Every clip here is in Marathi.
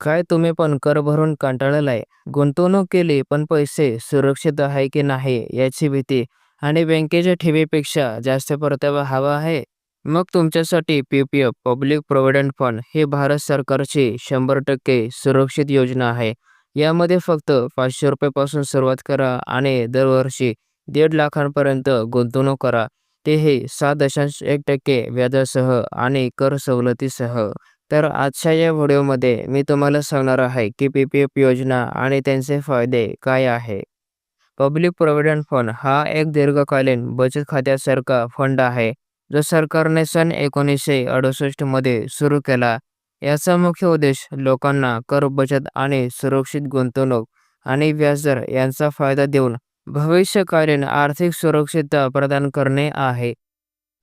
काय तुम्ही पण कर भरून कंटाळलाय? गुंतवणूक केली पण पैसे सुरक्षित आहे की नाही याची भीती आणि बँकेच्या ठेवीपेक्षा जास्त परतावा हवा आहे? मग तुमच्यासाठी पी-पी-एफ पब्लिक प्रॉव्हिडंट फंड ही भारत सरकारची 100% सुरक्षित योजना आहे. यामध्ये फक्त ₹500 पासून सुरुवात करा आणि दरवर्षी 1.5 लाखांपर्यंत गुंतवणूक करा. तेही 6.1% व्याजासह आणि कर सवलतीसह. तर आजच्या या व्हिडिओमध्ये मी तुम्हाला सांगणार आहे की पी-पी-एफ योजना आणि त्यांचे फायदे काय आहे. पब्लिक प्रॉव्हिडंट फंड हा एक दीर्घकालीन बचत खात्यासारखा फंड आहे, जो सरकारने सन 1968 मध्ये सुरू केला. याचा मुख्य उद्देश लोकांना कर बचत आणि सुरक्षित गुंतवणूक आणि व्याजदर यांचा फायदा देऊन भविष्यकालीन आर्थिक सुरक्षितता प्रदान करणे आहे.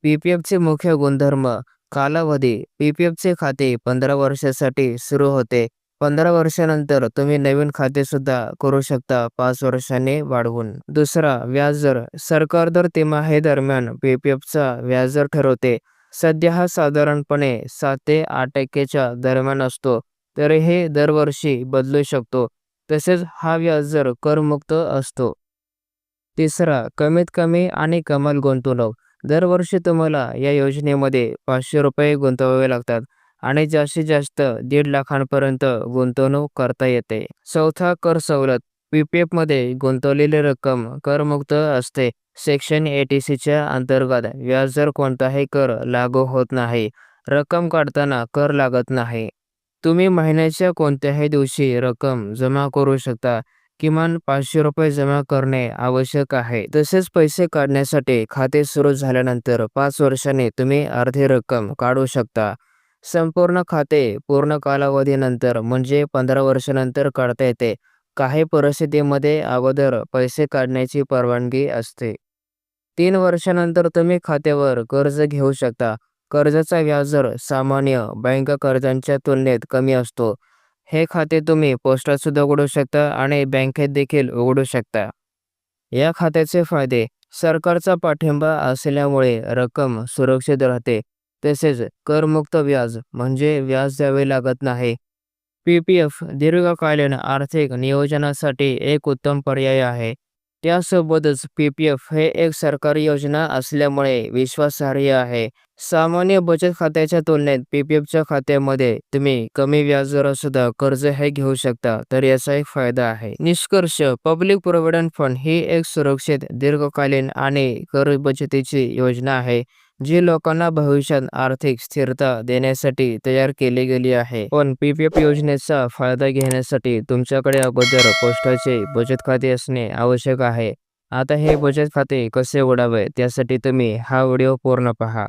पी-पी-एफचे मुख्य गुणधर्म. कालावधी. पी-पी-एफचे खाते 15 वर्षासाठी सुरू होते. 15 वर्षानंतर तुम्ही नवीन खातेसुद्धा करू शकता 5 वर्षांनी वाढवून. दुसरा, व्याजदर. सरकार दर तिमाही दरम्यान पी-पी-एफचा व्याजदर ठरवते. सध्या हा साधारणपणे 7 ते 8% दरम्यान असतो, तरीही दरवर्षी बदलू शकतो. तसेच हा व्याजदर करमुक्त असतो. तिसरा, कमीत कमी आणि कमाल गुंतवणूक. दरवर्षी तुम्हाला या योजनेमध्ये ₹500 गुंतवावे लागतात आणि जास्तीत जास्त 1.5 लाखांपर्यंत गुंतवणूक करता येते. चौथा, कर सवलत. पी-पी-एफमध्ये गुंतवलेली रक्कम करमुक्त असते. सेक्शन 86च्या अंतर्गत व्याजदर कोणताही कर लागू होत नाही. रक्कम काढताना कर लागत नाही. तुम्ही महिन्याच्या कोणत्याही दिवशी रक्कम जमा करू शकता. किमान ₹500 जमा करणे आवश्यक आहे. तसेच पैसे काढण्यासाठी खाते सुरू झाल्यानंतर 5 वर्षांनी तुम्ही अर्धी रक्कम काढू शकता. संपूर्ण खाते पूर्ण कालावधीनंतर म्हणजे 15 वर्षानंतर काढता येते. काही परिस्थितीमध्ये अगोदर पैसे काढण्याची परवानगी असते. 3 वर्षानंतर तुम्ही खात्यावर कर्ज घेऊ शकता. कर्जाचा व्याजदर सामान्य बँक कर्जांच्या तुलनेत कमी असतो. हे खाते तुम्ही पोस्टात सुद्धा उघडू शकता आणि बँकेत देखील उघडू शकता. या खात्याचे फायदे. सरकारचा पाठिंबा असल्यामुळे रक्कम सुरक्षित राहते. तसेच करमुक्त व्याज म्हणजे व्याज द्यावे लागत नाही. पी-पी-एफ दीर्घकालीन आर्थिक नियोजनासाठी एक उत्तम पर्याय आहे. त्यासोबतच पी-पी-एफ हे एक सरकारी योजना असल्यामुळे विश्वासार्ह आहे. सामान्य बचत खात्याच्या तुलनेत पी-पी-एफच्या खात्यामध्ये तुम्ही कमी व्याजदरासुद्धा कर्ज हे घेऊ शकता, तर याचा एक फायदा आहे. निष्कर्ष. पब्लिक प्रॉव्हिडंट फंड ही एक सुरक्षित, दीर्घकालीन आणि कर बचतीची योजना आहे, जी लोकांना भविष्यात आर्थिक स्थिरता देण्यासाठी तयार केली गेली आहे. पण पी-पी-एफ योजनेचा फायदा घेण्यासाठी तुमच्याकडे अगोदर पोस्टाचे बचत खाते असणे आवश्यक आहे. आता हे बचत खाते कसे उघडावे त्यासाठी तुम्ही हा व्हिडिओ पूर्ण पहा.